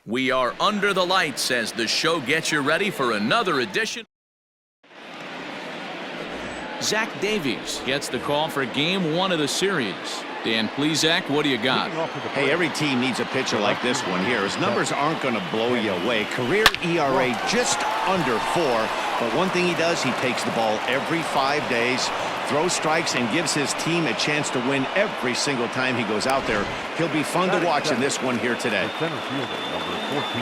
We are under the lights as the show gets you ready for another edition. Zach Davies gets the call for game one of the series. Dan, please, Zach, what do you got? Hey, every team needs a pitcher like this one here. His numbers aren't going to blow you away. Career ERA just under 4. But one thing he does, he takes the ball every 5 days, throws strikes, and gives his team a chance to win every single time he goes out there. He'll be fun to watch in this one here today. Center fielder, number 14,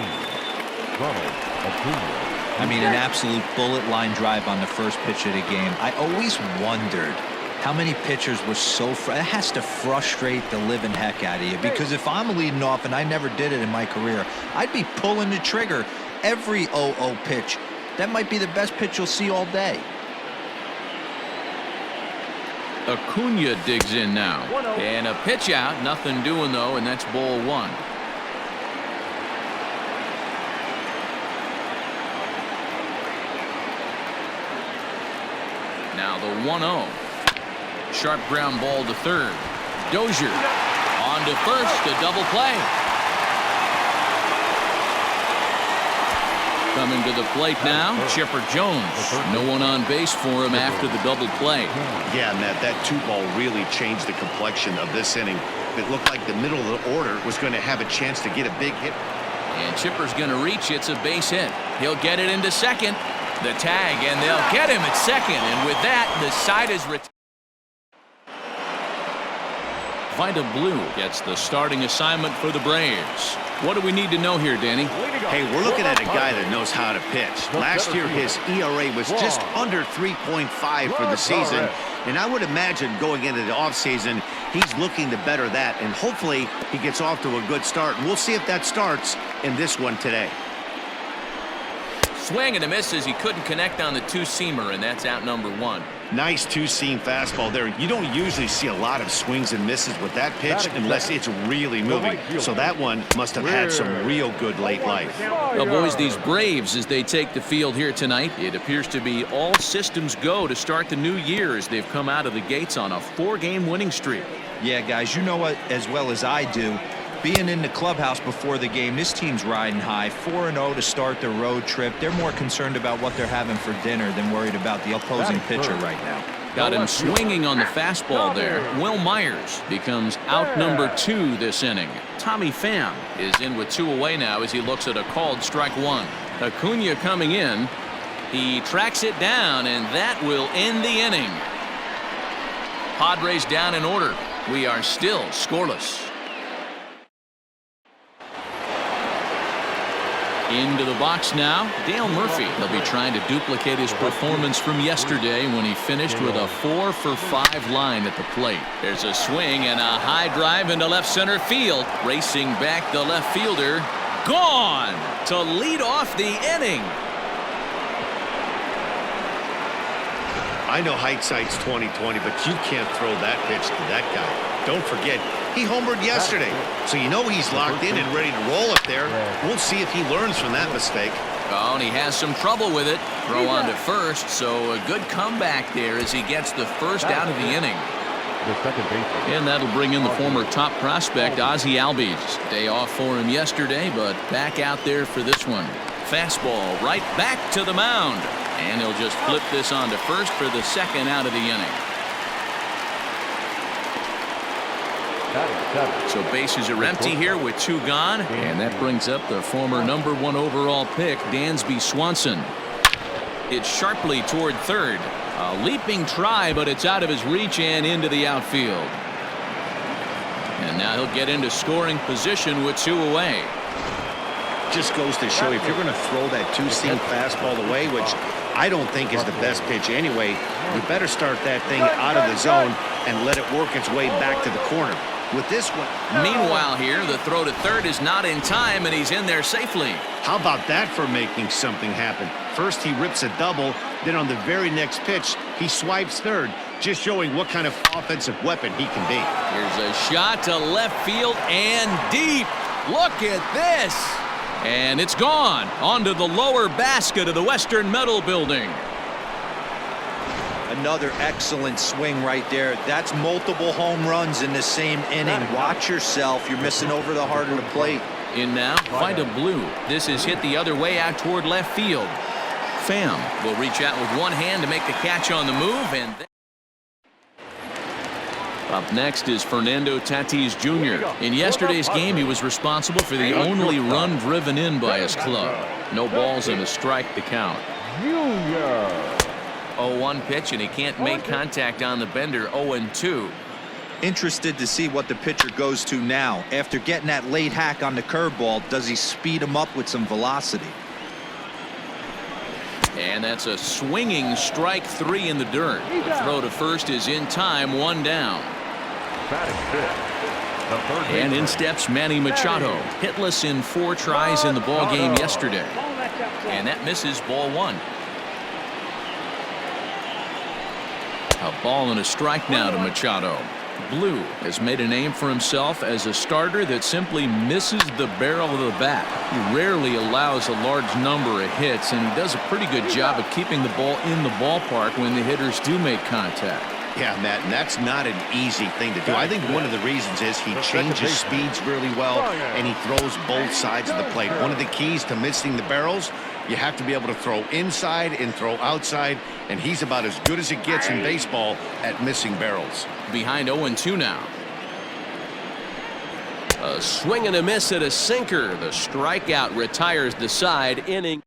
Ronald Acuna. I mean, an absolute bullet line drive on the first pitch of the game. I always wondered how many pitchers were so it has to frustrate the living heck out of you, because if I'm leading off, and I never did it in my career, I'd be pulling the trigger every 0-0 pitch. That might be the best pitch you'll see all day. Acuna digs in now, and a pitch out, nothing doing though, and that's ball one. Now the 1-0. Sharp ground ball to third. Dozier on to first, a double play. Coming to the plate now, Chipper Jones. No one on base for him after the double play. Yeah, Matt, that 2-ball really changed the complexion of this inning. It looked like the middle of the order was going to have a chance to get a big hit. And Chipper's going to reach. It's a base hit. He'll get it into second. The tag, and they'll get him at second. And with that, the side is retired. Vida Blue gets the starting assignment for the Braves. What do we need to know here, Danny? Hey, we're looking at a guy that knows how to pitch. Last year, his ERA was just under 3.5 for the season. And I would imagine going into the offseason, he's looking to better that. And hopefully, he gets off to a good start. And we'll see if that starts in this one today. Swing and a miss as he couldn't connect on the two-seamer, and that's out number one. Nice two-seam fastball there. You don't usually see a lot of swings and misses with that pitch unless it's really moving. So that one must have had some real good late life. Well, boys, these Braves, as they take the field here tonight, it appears to be all systems go to start the new year as they've come out of the gates on a 4-game winning streak. Yeah, guys, you know what as well as I do. Being in the clubhouse before the game, this team's riding high. 4-0 to start their road trip. They're more concerned about what they're having for dinner than worried about the opposing pitcher right now. Got him swinging on the fastball there. Will Myers becomes out number 2 this inning. Tommy Pham is in with 2 away now as he looks at a called strike 1. Acuna coming in. He tracks it down, and that will end the inning. Padres down in order. We are still scoreless. Into the box now, Dale Murphy. He'll be trying to duplicate his performance from yesterday when he finished with a 4-for-5 line at the plate. There's a swing and a high drive into left center field. Racing back the left fielder. Gone to lead off the inning. I know hindsight's 20/20, but you can't throw that pitch to that guy. Don't forget, he homered yesterday, so you know he's locked in and ready to roll up there. We'll see if he learns from that mistake. Oh, and he has some trouble with it. Throw on to first, so a good comeback there as he gets the first out of the inning. And that'll bring in the former top prospect, Ozzie Albies. Day off for him yesterday, but back out there for this one. Fastball right back to the mound. And he'll just flip this on to first for the second out of the inning. So bases are empty here with 2 gone. And that brings up the former number 1 overall pick, Dansby Swanson. It's sharply toward third. A leaping try, but it's out of his reach and into the outfield. And now he'll get into scoring position with 2 away. Just goes to show you, if you're going to throw that two-seam fastball away, which I don't think is the best pitch anyway, you better start that thing out of the zone and let it work its way back to the corner. With this one. Meanwhile here, the throw to third is not in time, and he's in there safely. How about that for making something happen? First he rips a double, then on the very next pitch, he swipes third, just showing what kind of offensive weapon he can be. Here's a shot to left field and deep. Look at this. And it's gone onto the lower basket of the Western Metal Building. Another excellent swing right there. That's multiple home runs in the same inning. Watch yourself. You're missing over the heart of the plate. In now, find a blue. This is hit the other way out toward left field. Pham will reach out with one hand to make the catch on the move. And up next is Fernando Tatis Jr. In yesterday's game, he was responsible for the only run driven in by his club. No balls and a strike to count. 0-1 pitch, and he can't make contact on the bender. 0-2. Interested to see what the pitcher goes to now. After getting that late hack on the curveball, does he speed him up with some velocity? And that's a swinging strike 3 in the dirt. The throw to first is in time, 1 down. And in steps Manny Machado, hitless in 4 tries in the ball game yesterday. And that misses, ball 1. A ball and a strike now to Machado. Blue has made a name for himself as a starter that simply misses the barrel of the bat. He rarely allows a large number of hits, and he does a pretty good job of keeping the ball in the ballpark when the hitters do make contact. Yeah, Matt, and that's not an easy thing to do. I think one of the reasons is he changes speeds really well, and he throws both sides of the plate. One of the keys to missing the barrels, you have to be able to throw inside and throw outside, and he's about as good as it gets in baseball at missing barrels. Behind 0-2 now. A swing and a miss at a sinker. The strikeout retires the side. Inning.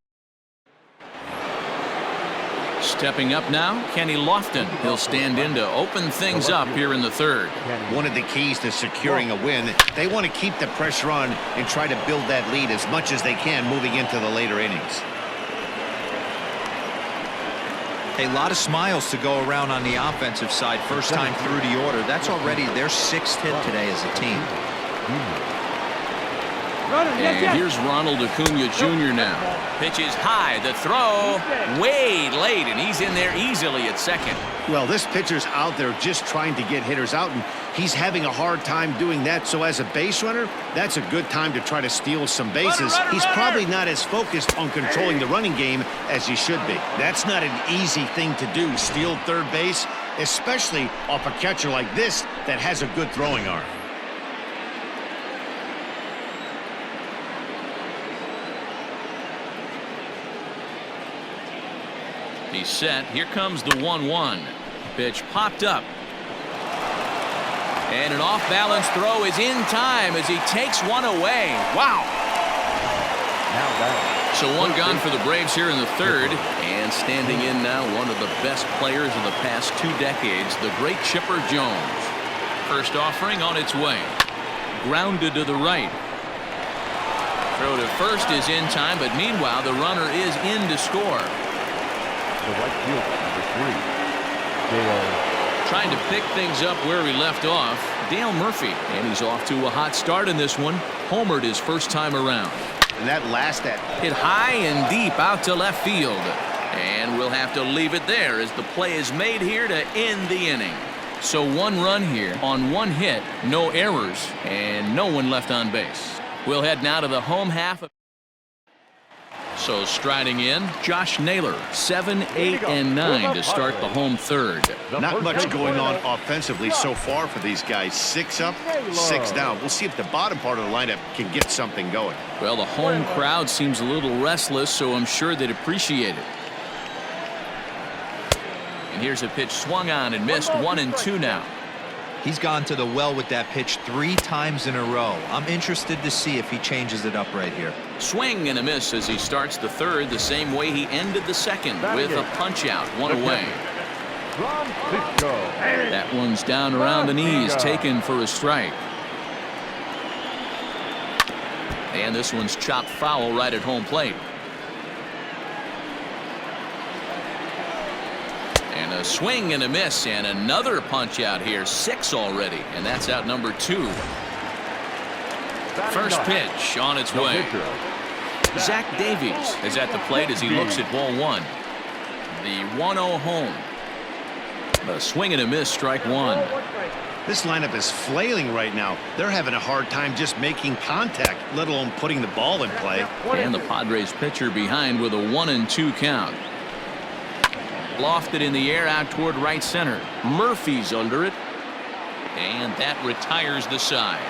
Stepping up now, Kenny Lofton. He'll stand in to open things up here in the third. One of the keys to securing a win, they want to keep the pressure on and try to build that lead as much as they can moving into the later innings. A lot of smiles to go around on the offensive side. First time through the order. That's already their 6th hit today as a team. And here's Ronald Acuna Jr. now. Pitch is high. The throw way late, and he's in there easily at second. Well, this pitcher's out there just trying to get hitters out, and he's having a hard time doing that. So as a base runner, that's a good time to try to steal some bases. He's probably not as focused on controlling the running game as he should be. That's not an easy thing to do, steal third base, especially off a catcher like this that has a good throwing arm. He's set. Here comes the 1-1. Pitch popped up. And an off-balance throw is in time as he takes one away. Wow. So one gone for the Braves here in the third. And standing in now, one of the best players of the past 2 decades, the great Chipper Jones. First offering on its way. Grounded to the right. Throw to first is in time, but meanwhile the runner is in to score. The right fielder, number 3, Dale. Trying to pick things up where he left off, Dale Murphy. And he's off to a hot start in this one. Homered his first time around. And that last hit high and deep out to left field. And we'll have to leave it there as the play is made here to end the inning. So 1 run here on 1 hit, no errors, and no one left on base. We'll head now to the home half. So striding in, Josh Naylor, 7, 8, and 9 to start the home third. Not much going on offensively so far for these guys. 6 up, 6 down. We'll see if the bottom part of the lineup can get something going. Well, the home crowd seems a little restless, so I'm sure they'd appreciate it. And here's a pitch swung on and missed. 1-2 now. He's gone to the well with that pitch 3 times in a row. I'm interested to see if he changes it up right here. Swing and a miss as he starts the third the same way he ended the second with a punch out, 1 away. That one's down around the knees, taken for a strike. And this one's chopped foul right at home plate. And a swing and a miss, and another punch out here. 6 already, and that's out number 2. First pitch on its way. Zach Davies is at the plate as he looks at ball 1. The 1-0 home. A swing and a miss, strike 1. This lineup is flailing right now. They're having a hard time just making contact, let alone putting the ball in play. And the Padres pitcher behind with a 1-2 count. Lofted in the air out toward right center. Murphy's under it. And that retires the side.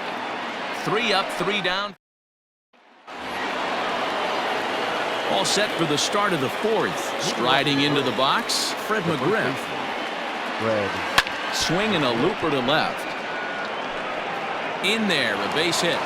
3 up, 3 down. All set for the start of the fourth. Striding into the box, Fred McGriff. Swinging a looper to left. In there, a base hit.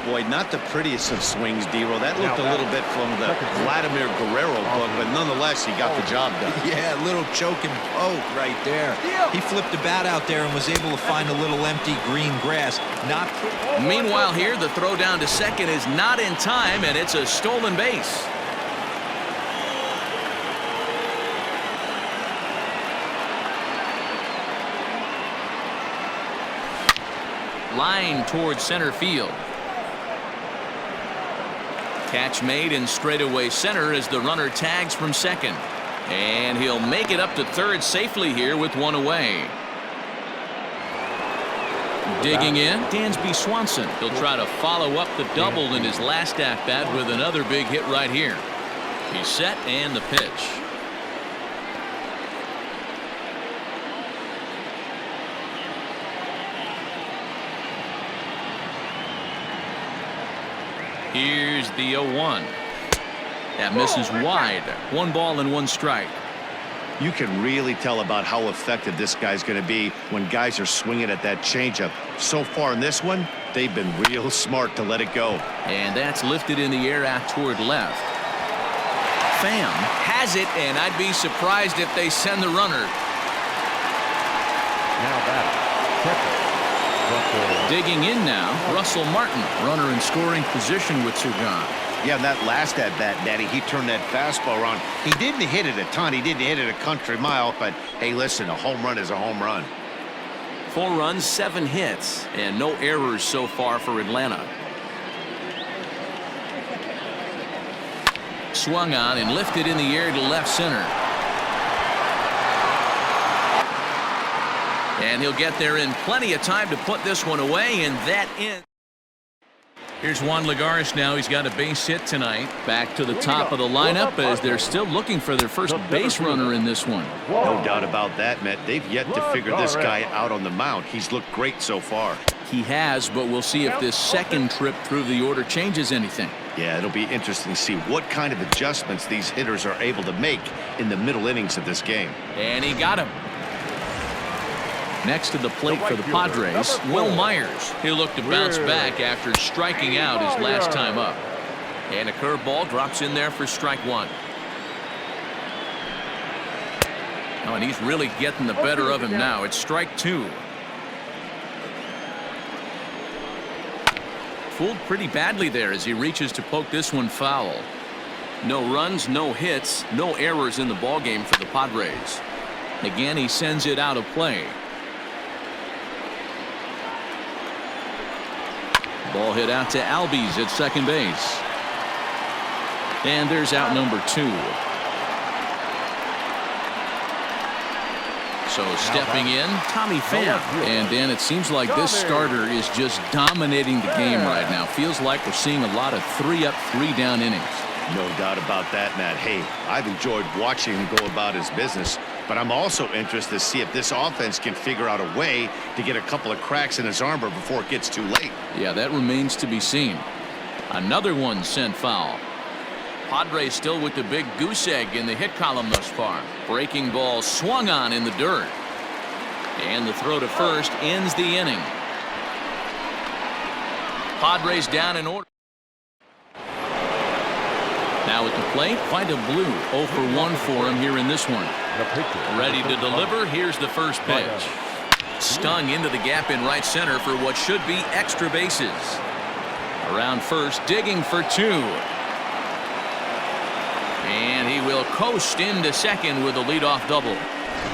Boy, not the prettiest of swings, D-Roll. That looked a little bit from the Vladimir Guerrero book, but nonetheless, he got the job done. Yeah, a little choke and poke right there. He flipped the bat out there and was able to find a little empty green grass. Meanwhile here, the throw down to second is not in time, and it's a stolen base. Line towards center field. Catch made in straightaway center as the runner tags from second. And he'll make it up to third safely here with one away. Digging in, Dansby Swanson. He'll try to follow up the double in his last at-bat with another big hit right here. He's set and the pitch. Here's the 0-1. That misses wide. 1 ball and 1 strike. You can really tell about how effective this guy's going to be when guys are swinging at that changeup. So far in this one, they've been real smart to let it go. And that's lifted in the air out toward left. Pham has it, and I'd be surprised if they send the runner. Now that. Digging in now, Russell Martin, runner in scoring position with 2 gone. Yeah, that last at-bat, Daddy, he turned that fastball around. He didn't hit it a ton. He didn't hit it a country mile, but hey, listen, a home run is a home run. 4 runs, 7 hits, and no errors so far for Atlanta. Swung on and lifted in the air to left center. And he'll get there in plenty of time to put this one away, and that ends. Here's Juan Lagares now. He's got a base hit tonight. Back to the top of the lineup as they're still looking for their first base runner in this one. No doubt about that, Matt. They've yet to figure this guy out on the mound. He's looked great so far. He has, but we'll see if this second trip through the order changes anything. Yeah, it'll be interesting to see what kind of adjustments these hitters are able to make in the middle innings of this game. And he got him. Next to the plate for the Padres, Will Myers. He'll look to bounce back after striking out his last time up. And a curveball drops in there for strike 1. Oh, and he's really getting the better of him now. It's strike 2. Fooled pretty badly there as he reaches to poke this one foul. No runs, no hits, no errors in the ballgame for the Padres. Again, he sends it out of play. Ball hit out to Albies at second base. And there's out number 2. So stepping in, Tommy Pham. And Dan, it seems like this starter is just dominating the game right now. Feels like we're seeing a lot of 3-up, 3-down innings. No doubt about that, Matt. Hey, I've enjoyed watching him go about his business, but I'm also interested to see if this offense can figure out a way to get a couple of cracks in his armor before it gets too late. Yeah, that remains to be seen. Another one sent foul. Padres still with the big goose egg in the hit column thus far. Breaking ball swung on in the dirt. And the throw to first ends the inning. Padres down in order. Now at the plate, find a blue. 0 for 1 for him here in this one. Ready to deliver. Here's the first pitch. Stung into the gap in right center for what should be extra bases. Around first, digging for 2. And he will coast into second with a leadoff double.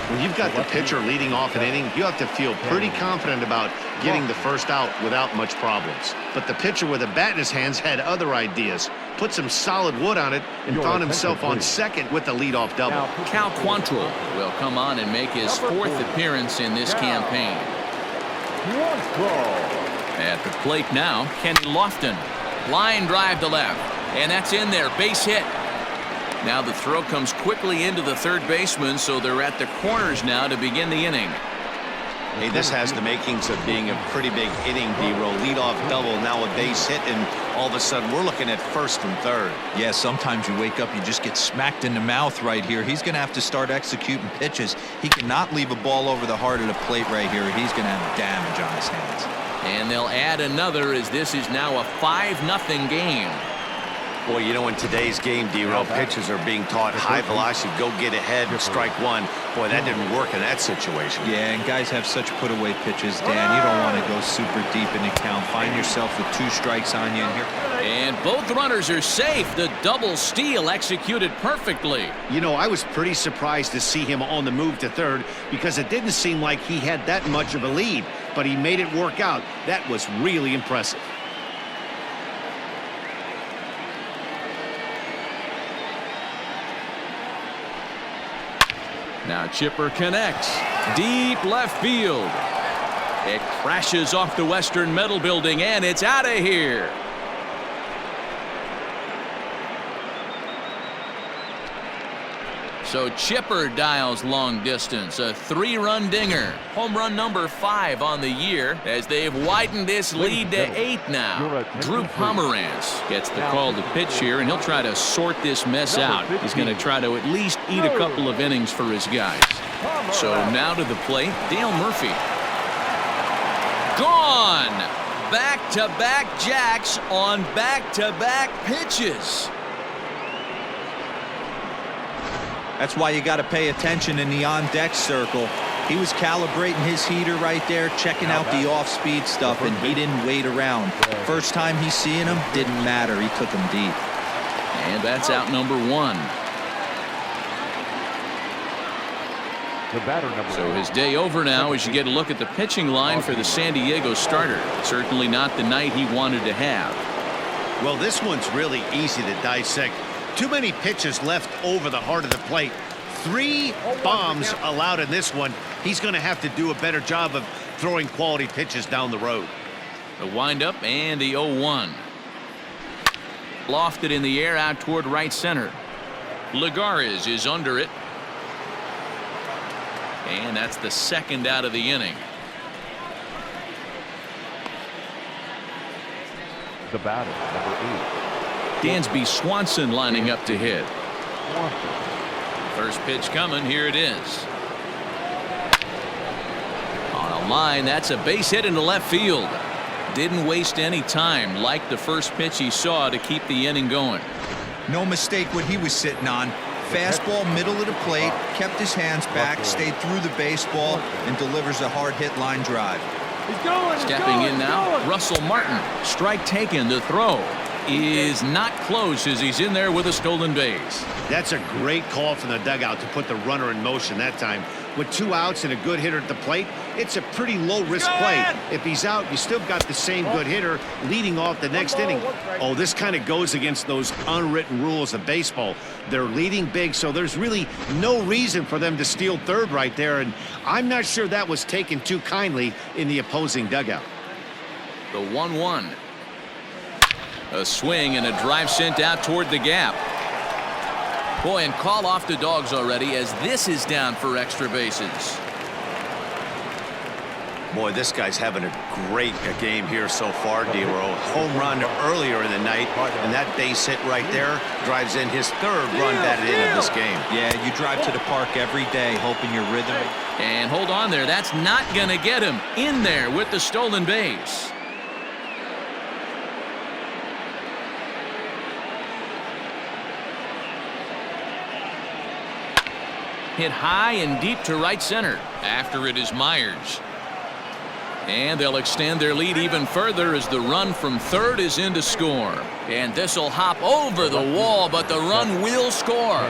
When you've got the pitcher leading off an inning, you have to feel pretty confident about getting the first out without much problems. But the pitcher with a bat in his hands had other ideas. Put some solid wood on it and found himself on second with the leadoff double. Cal Quantrill will come on and make his 4th appearance in this campaign. At the plate now, Kenny Lofton. Line drive to left. And that's in there. Base hit. Now the throw comes quickly into the third baseman, so they're at the corners now to begin the inning. Hey, this has the makings of being a pretty big inning, D-Roll. Leadoff double, now a base hit, and all of a sudden we're looking at first and third. Yeah, sometimes you wake up, you just get smacked in the mouth right here. He's going to have to start executing pitches. He cannot leave a ball over the heart of the plate right here. He's going to have damage on his hands. And they'll add another as this is now a 5-0 game. Boy, you know, in today's game, D-Roll, pitchers are being taught high velocity, go get ahead and strike one. Boy, that didn't work in that situation. Yeah, and guys have such put-away pitches, Dan. You don't want to go super deep in the count. Find yourself with 2 strikes on you in here. And both runners are safe. The double steal executed perfectly. You know, I was pretty surprised to see him on the move to third because it didn't seem like he had that much of a lead, but he made it work out. That was really impressive. Now Chipper connects. Deep left field. It crashes off the Western Metal Building, and it's out of here. So Chipper dials long distance. A 3-run dinger. Home run number 5 on the year as they've widened this lead to 8 now. Drew Pomerantz gets the call to pitch here, and he'll try to sort this mess out. He's going to try to at least eat a couple of innings for his guys. So now to the plate, Dale Murphy. Gone! Back-to-back jacks on back-to-back pitches. That's why you got to pay attention in the on-deck circle. He was calibrating his heater right there, checking out the off-speed stuff, and he didn't wait around. First time he's seeing him, didn't matter. He took him deep. And that's out number 1. The batter number So his day over now as you get a look at the pitching line for the San Diego starter. Certainly not the night he wanted to have. Well, this one's really easy to dissect. Too many pitches left over the heart of the plate. 3 bombs allowed in this one. He's going to have to do a better job of throwing quality pitches down the road. The windup and the 0-1. Lofted in the air out toward right center. Lagares is under it. And that's the second out of the inning. The batter number 8. Dansby Swanson lining up to hit. First pitch coming. Here it is. On a line, that's a base hit into left field. Didn't waste any time like the first pitch he saw to keep the inning going. No mistake what he was sitting on. Fastball middle of the plate, kept his hands back, stayed through the baseball, and delivers a hard hit line drive. Stepping in now, Russell Martin. Strike taken. The throw is not close as he's in there with a stolen base. That's a great call from the dugout to put the runner in motion that time. With 2 outs and a good hitter at the plate, it's a pretty low-risk play. If he's out, you still got the same good hitter leading off the next inning. Oh, this kind of goes against those unwritten rules of baseball. They're leading big, so there's really no reason for them to steal third right there, and I'm not sure that was taken too kindly in the opposing dugout. The 1-1. A swing and a drive sent out toward the gap. Boy, and call off the dogs already as this is down for extra bases. Boy, this guy's having a great game here so far, D-Roll. Home run earlier in the night, and that base hit right there drives in his 3rd run batted in of this game. Yeah, you drive to the park every day hoping your rhythm. And hold on there. That's not going to get him in there with the stolen base. Hit high and deep to right center. After it is Myers. And they'll extend their lead even further as the run from third is in to score. And this will hop over the wall, but the run will score.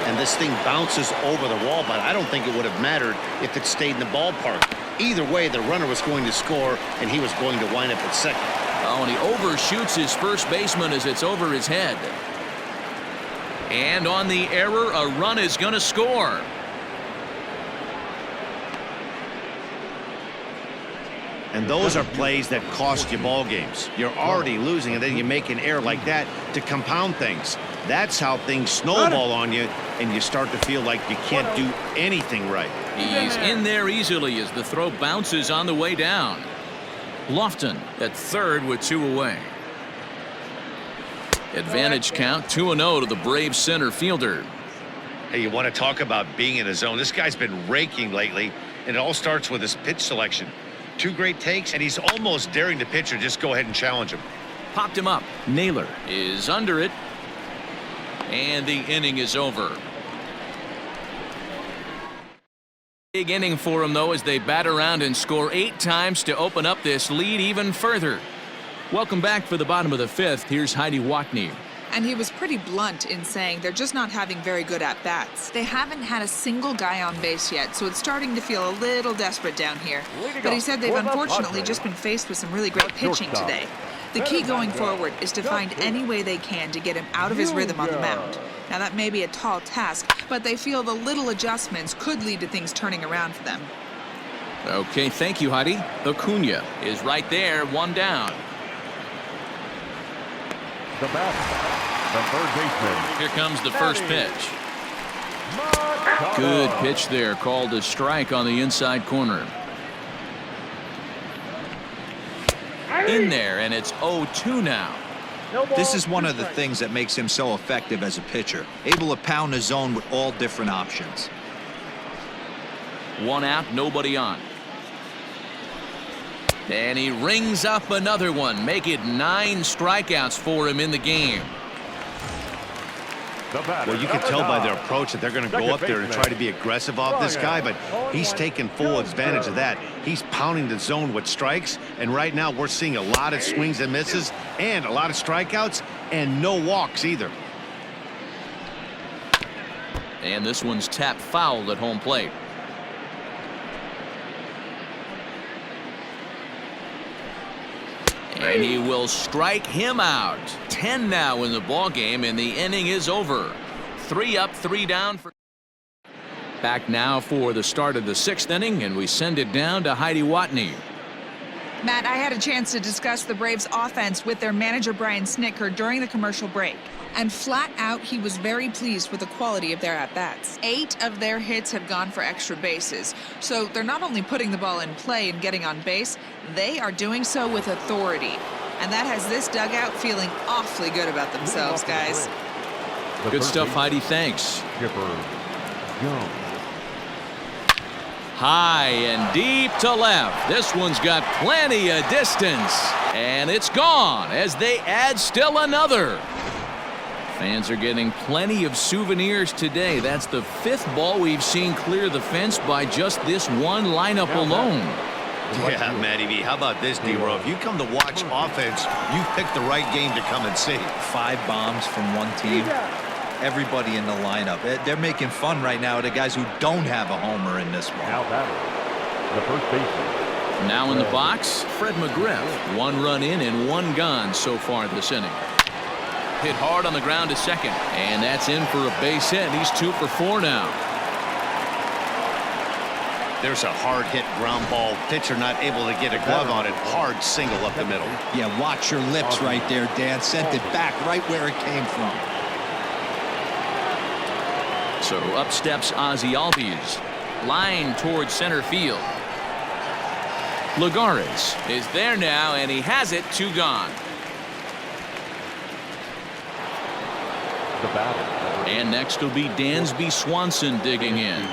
And this thing bounces over the wall, but I don't think it would have mattered if it stayed in the ballpark. Either way, the runner was going to score, and he was going to wind up at second. Oh, and he overshoots his first baseman as it's over his head. And on the error, a run is going to score. And those are plays that cost you ball games. You're already losing, and then you make an error like that to compound things. That's how things snowball on you, and you start to feel like you can't do anything right. He's in there easily as the throw bounces on the way down. Lofton at third with 2 away. Advantage count 2-0 to the Braves center fielder. Hey, you want to talk about being in a zone? This guy's been raking lately, and it all starts with his pitch selection. 2 great takes, and he's almost daring the pitcher just go ahead and challenge him. Popped him up. Naylor is under it. And the inning is over. Big inning for him, though, as they bat around and score 8 times to open up this lead even further. Welcome back for the bottom of the 5th. Here's Heidi Watney. And he was pretty blunt in saying they're just not having very good at-bats. They haven't had a single guy on base yet, so it's starting to feel a little desperate down here. But he said they've unfortunately just been faced with some really great pitching today. The key going forward is to find any way they can to get him out of his rhythm on the mound. Now, that may be a tall task, but they feel the little adjustments could lead to things turning around for them. Okay, thank you, Heidi. Acuna is right there, 1 down. The batter, the third baseman. Here comes the first pitch. Good pitch there, called a strike on the inside corner. In there, and it's 0-2 now. This is one of the things that makes him so effective as a pitcher, able to pound the zone with all different options. 1 out, nobody on. And he rings up another one, make it 9 strikeouts for him in the game. Well, you can tell by their approach that they're going to go up there and try to be aggressive off this guy, but he's taking full advantage of that. He's pounding the zone with strikes, and right now we're seeing a lot of swings and misses and a lot of strikeouts and no walks either. And this one's tapped foul at home plate. And he will strike him out. 10 now in the ball game, and the inning is over. 3 up, 3 down. Back now for the start of the 6th inning, and we send it down to Heidi Watney. Matt, I had a chance to discuss the Braves' offense with their manager Brian Snitker during the commercial break. And flat out, he was very pleased with the quality of their at-bats. 8 of their hits have gone for extra bases. So they're not only putting the ball in play and getting on base, they are doing so with authority. And that has this dugout feeling awfully good about themselves, guys. Good stuff, Heidi. Thanks. High and deep to left. This one's got plenty of distance. And it's gone as they add still another. Fans are getting plenty of souvenirs today. That's the 5th ball we've seen clear the fence by just this one lineup alone. Yeah, Matty V. How about this, D-Row? If you come to watch offense, you picked the right game to come and see. 5 bombs from one team. Everybody in the lineup. They're making fun right now of the guys who don't have a homer in this one. Now batter, the first baseman. Now in the box, Fred McGriff. 1 run in and 1 gone so far this inning. Hit hard on the ground to second, and that's in for a base hit. He's 2 for 4 now. There's a hard hit ground ball. Pitcher not able to get a glove on it. Hard single up the middle. Yeah, watch your lips right there, Dan. Sent it back right where it came from. So up steps Ozzie Albies. Line towards center field. Lagares is there now, and he has it. 2 gone. The batter. And next will be Dansby Swanson digging in.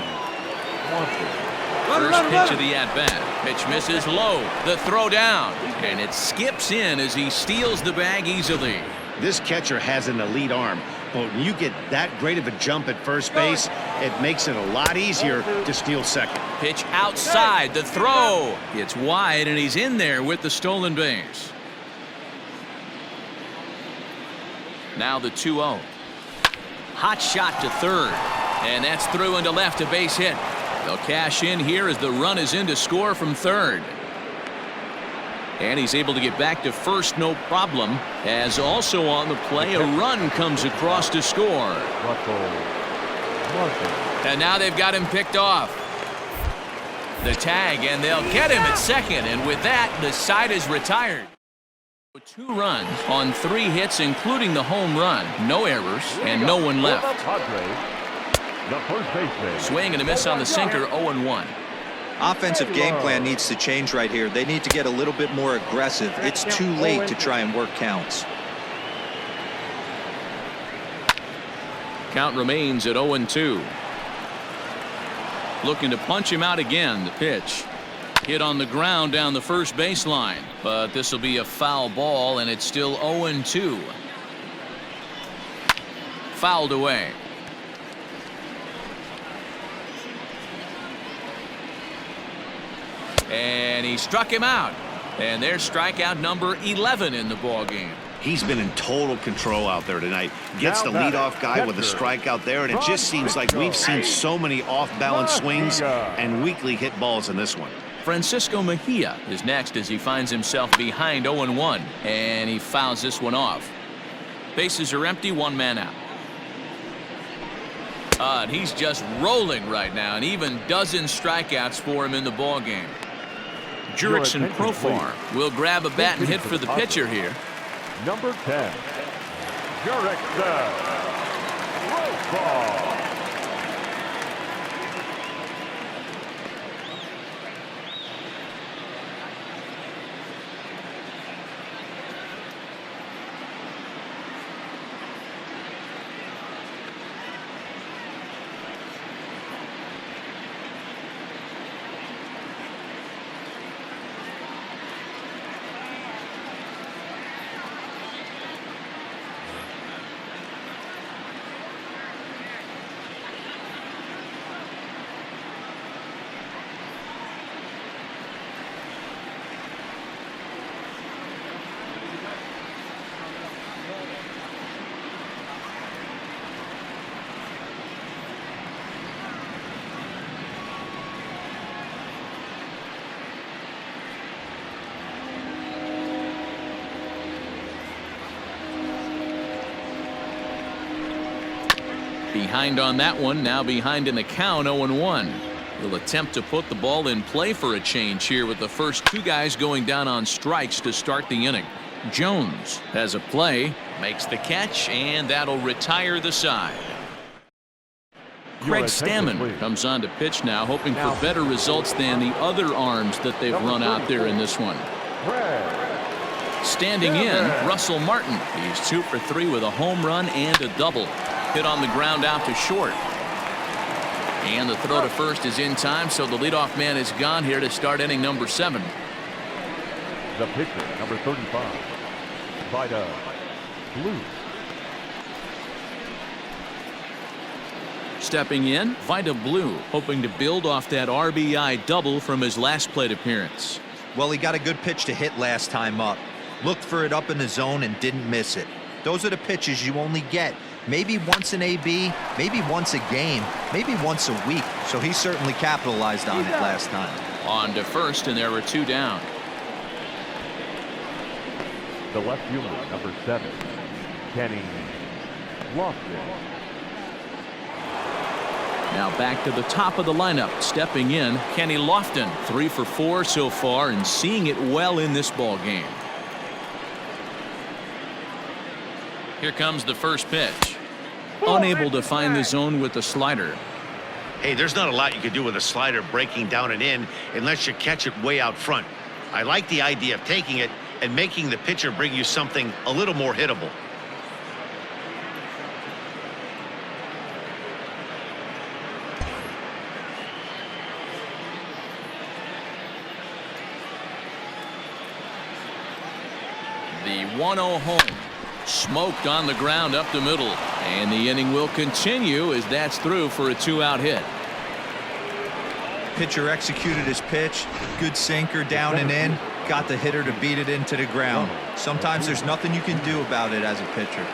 First pitch of the at-bat. Pitch misses low. The throw down. And it skips in as he steals the bag easily. This catcher has an elite arm, but when you get that great of a jump at first base, it makes it a lot easier to steal second. Pitch outside. The throw. It's wide, and he's in there with the stolen base. Now the 2-0. Hot shot to third, and that's through into left, a base hit. They'll cash in here as the run is in to score from third. And he's able to get back to first, no problem, as also on the play a run comes across to score. And now they've got him picked off. The tag, and they'll get him at second, and with that, the side is retired. 2 runs on 3 hits, including the home run. No errors and no one left. The first baseman. Swing and a miss on the sinker, 0-1. Offensive game plan needs to change right here. They need to get a little bit more aggressive. It's too late to try and work counts. Count remains at 0-2. Looking to punch him out again. The pitch. Hit on the ground down the first baseline, but this will be a foul ball, and it's still 0-2. Fouled away. And he struck him out. And there's strikeout number 11 in the ball game. He's been in total control out there tonight. Gets the leadoff guy with a strikeout there, and it just seems like we've seen so many off-balance swings and weakly hit balls in this one. Francisco Mejia is next as he finds himself behind 0-1, and he fouls this one off. Bases are empty, 1 man out. And he's just rolling right now, and even dozen strikeouts for him in the ball game. Jurickson Profar will grab a bat and hit for the pitcher here. Number 10, Jurickson Profar. Behind on that one, now behind in the count, 0-1. He'll attempt to put the ball in play for a change here with the first 2 guys going down on strikes to start the inning. Jones has a play, makes the catch, and that'll retire the side. Craig Stammen comes on to pitch now, hoping for better results than the other arms that they've run out there in this one. Standing in, Russell Martin. He's 2 for 3 with a home run and a double. Hit on the ground out to short. And the throw to first is in time, so the leadoff man is gone here to start inning number 7. The pitcher, number 35, Vida Blue. Stepping in, Vida Blue, hoping to build off that RBI double from his last plate appearance. Well, he got a good pitch to hit last time up. Looked for it up in the zone and didn't miss it. Those are the pitches you only get maybe once in AB, maybe once a game, maybe once a week. So he certainly capitalized on it last time. On to first, and there were 2 down. The left fielder, number 7, Kenny Lofton. Now back to the top of the lineup. Stepping in, Kenny Lofton, 3 for 4 so far and seeing it well in this ball game. Here comes the first pitch. Unable to find the zone with the slider. Hey, there's not a lot you can do with a slider breaking down and in unless you catch it way out front. I like the idea of taking it and making the pitcher bring you something a little more hittable. The 1-0 home. Smoked on the ground up the middle, and the inning will continue as that's through for a 2-out hit. Pitcher executed his pitch, good sinker down and in, got the hitter to beat it into the ground. Sometimes there's nothing you can do about it as a pitcher.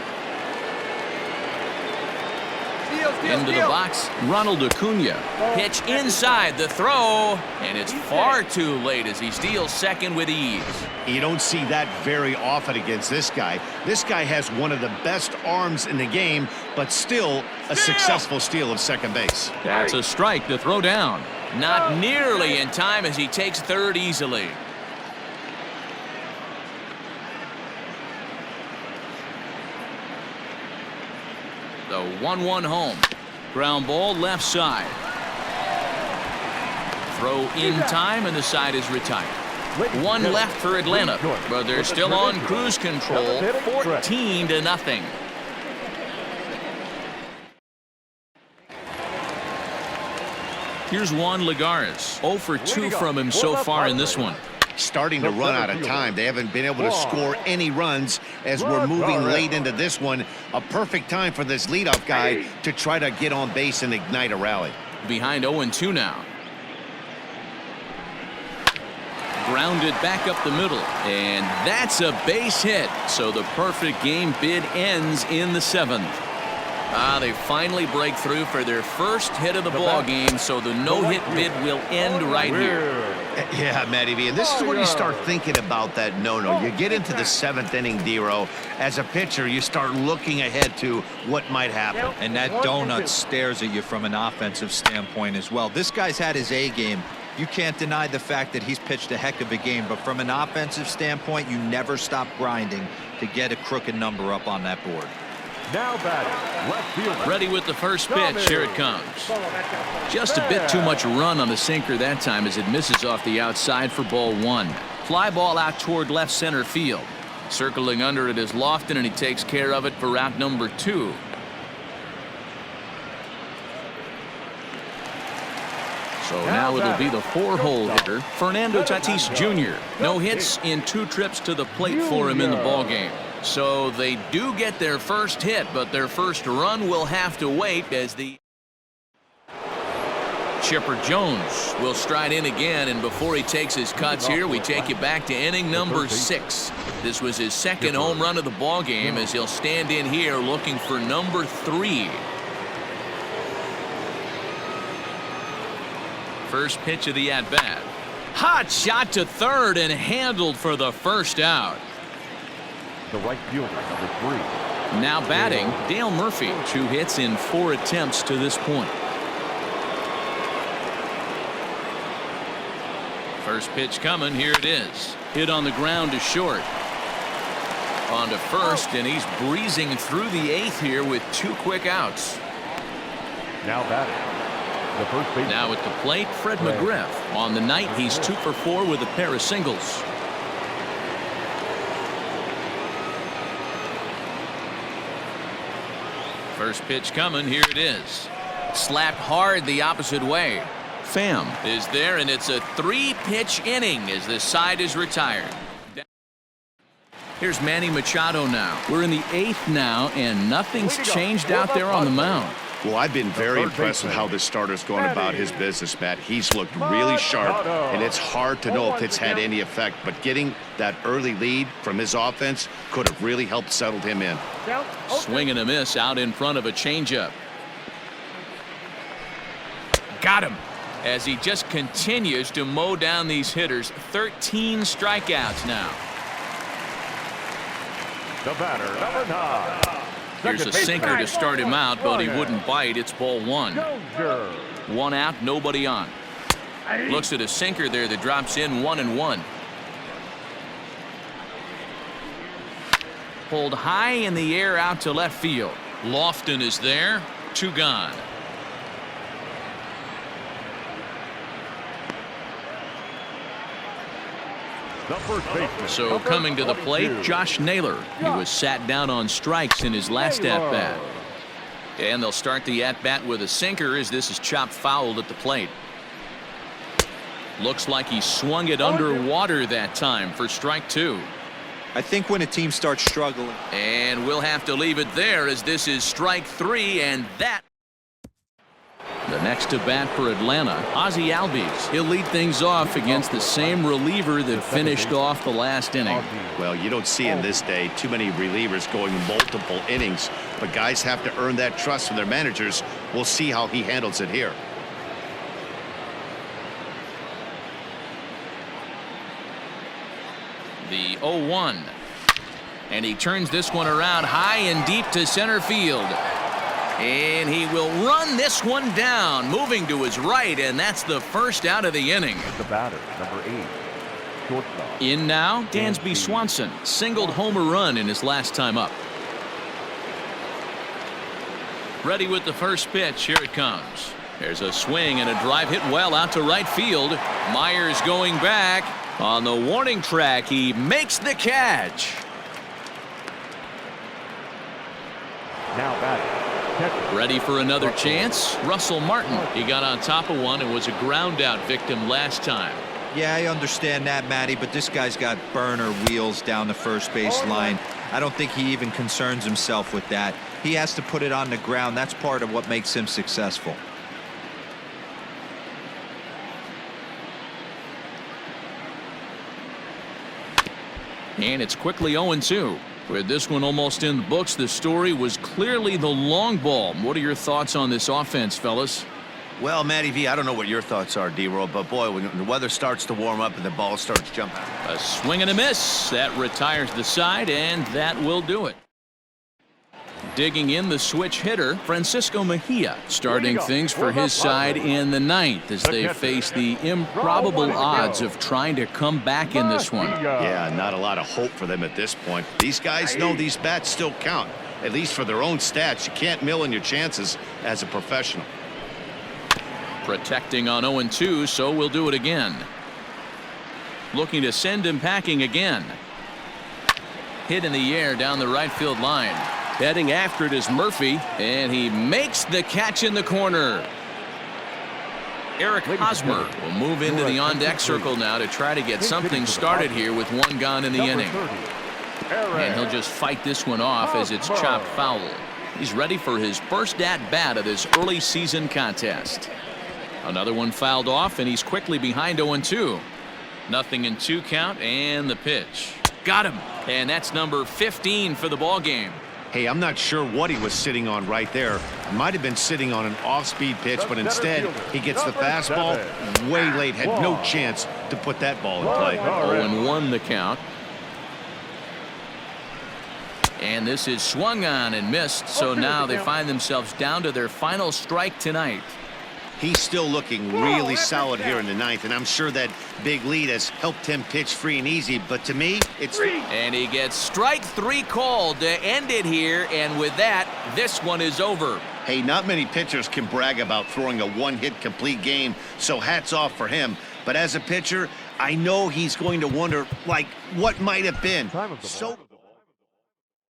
Into the box, Ronald Acuna. Pitch inside the throw, and it's far too late as he steals second with ease. You don't see that very often against this guy. This guy has one of the best arms in the game, but still a successful steal of second base. That's a strike to throw down. Not nearly in time as he takes third easily. The 1-1 home. Ground ball left side. Throw in time, and the side is retired. One left for Atlanta, but they're still on cruise control, 14-0. Here's Juan Lagares. 0 for 2 from him so far in this one. Starting to run out of time. They haven't been able to score any runs as we're moving late into this one. A perfect time for this leadoff guy to try to get on base and ignite a rally. Behind 0-2 now. Grounded back up the middle, and that's a base hit. So the perfect game bid ends in the 7th. They finally break through for their first hit of the ball game, so the no-hit bid will end right here. Yeah, Matty V, and this is where you start thinking about that no-no. You get into the 7th inning, D-Row. As a pitcher, you start looking ahead to what might happen. And that donut stares at you from an offensive standpoint as well. This guy's had his A game. You can't deny the fact that he's pitched a heck of a game, but from an offensive standpoint, you never stop grinding to get a crooked number up on that board. Now batting, left fielder. Ready with the first pitch. Here it comes. Just a bit too much run on the sinker that time as it misses off the outside for ball 1. Fly ball out toward left center field. Circling under it is Lofton, and he takes care of it for route number 2. So now it'll be the 4-hole hitter, Fernando Tatis Jr. No hits in 2 trips to the plate for him in the ballgame. So they do get their first hit, but their first run will have to wait as the Chipper Jones will stride in again, and before he takes his cuts here, we take you back to inning number 6. This was his second home run of the ballgame as he'll stand in here looking for number 3. First pitch of the at-bat. Hot shot to third and handled for the first out. The right fielder, number 3. Now batting, Dale Murphy. 2 hits in 4 attempts to this point. First pitch coming. Here it is. Hit on the ground to short. On to first, and he's breezing through the 8th here with 2 quick outs. Now batting. The first baseman. Now at the plate, Fred McGriff. On the night, he's 2 for 4 with a pair of singles. First pitch coming. Here it is. Slapped hard the opposite way. Pham is there, and it's a 3-pitch inning as this side is retired. Here's Manny Machado now. We're in the 8th now, and nothing's changed out there on the mound. Well, I've been very impressed with how this starter's going about his business, Matt. He's looked really sharp, and it's hard to know if it's had any effect. But getting that early lead from his offense could have really helped settle him in. Swing and a miss out in front of a changeup. Got him. As he just continues to mow down these hitters. 13 strikeouts now. The batter, number 9. Here's a sinker to start him out, but he wouldn't bite. It's ball 1. 1 out, nobody on. Looks at a sinker there that drops in 1-1. Pulled high in the air out to left field. Lofton is there. 2 gone. So coming to the plate, Josh Naylor. He was sat down on strikes in his last at-bat. And they'll start the at-bat with a sinker as this is chopped fouled at the plate. Looks like he swung it underwater that time for strike 2. I think when a team starts struggling. And we'll have to leave it there as this is strike 3, and that. The next to bat for Atlanta, Ozzie Albies. He'll lead things off against the same reliever that finished off the last inning. Well, you don't see in this day too many relievers going multiple innings, but guys have to earn that trust from their managers. We'll see how he handles it here. The 0-1. And he turns this one around high and deep to center field. And he will run this one down, moving to his right, and that's the first out of the inning. The batter, number 8, shortstop. In now, Dansby Swanson singled home a run in his last time up. Ready with the first pitch. Here it comes. There's a swing and a drive hit well out to right field. Myers going back. On the warning track, he makes the catch. Now batting. Ready for another chance? Russell Martin. He got on top of one and was a ground out victim last time. Yeah, I understand that, Matty, but this guy's got burner wheels down the first base line. I don't think he even concerns himself with that. He has to put it on the ground. That's part of what makes him successful. And it's quickly 0-2. With this one almost in the books, the story was clearly the long ball. What are your thoughts on this offense, fellas? Well, Matty V, I don't know what your thoughts are, D-Roll, but boy, when the weather starts to warm up and the ball starts jumping. A swing and a miss. That retires the side, and that will do it. Digging in the switch hitter, Francisco Mejia, starting things for his side in the ninth as they face the improbable odds of trying to come back in this one. Yeah, not a lot of hope for them at this point. These guys know these bats still count, at least for their own stats. You can't mill in your chances as a professional. Protecting on 0-2, so we'll do it again. Looking to send him packing again. Hit in the air down the right field line. Heading after it is Murphy, and he makes the catch in the corner. Eric Hosmer will move into the on-deck circle now to try to get something started here with one gone in the inning. And he'll just fight this one off as it's chopped foul. He's ready for his first at-bat of this early season contest. Another one fouled off, and he's quickly behind 0-2. Nothing in 2 count, and the pitch. Got him, and that's number 15 for the ball game. Hey, I'm not sure what he was sitting on right there. He might have been sitting on an off-speed pitch, but instead he gets the fastball way late. Had no chance to put that ball in play. 0-1 the count. And this is swung on and missed, so now they find themselves down to their final strike tonight. He's still looking really solid here in the ninth, and I'm sure that big lead has helped him pitch free and easy, but to me, it's... And he gets strike 3 called to end it here, and with that, this one is over. Hey, not many pitchers can brag about throwing a one-hit complete game, so hats off for him. But as a pitcher, I know he's going to wonder, like, what might have been. So...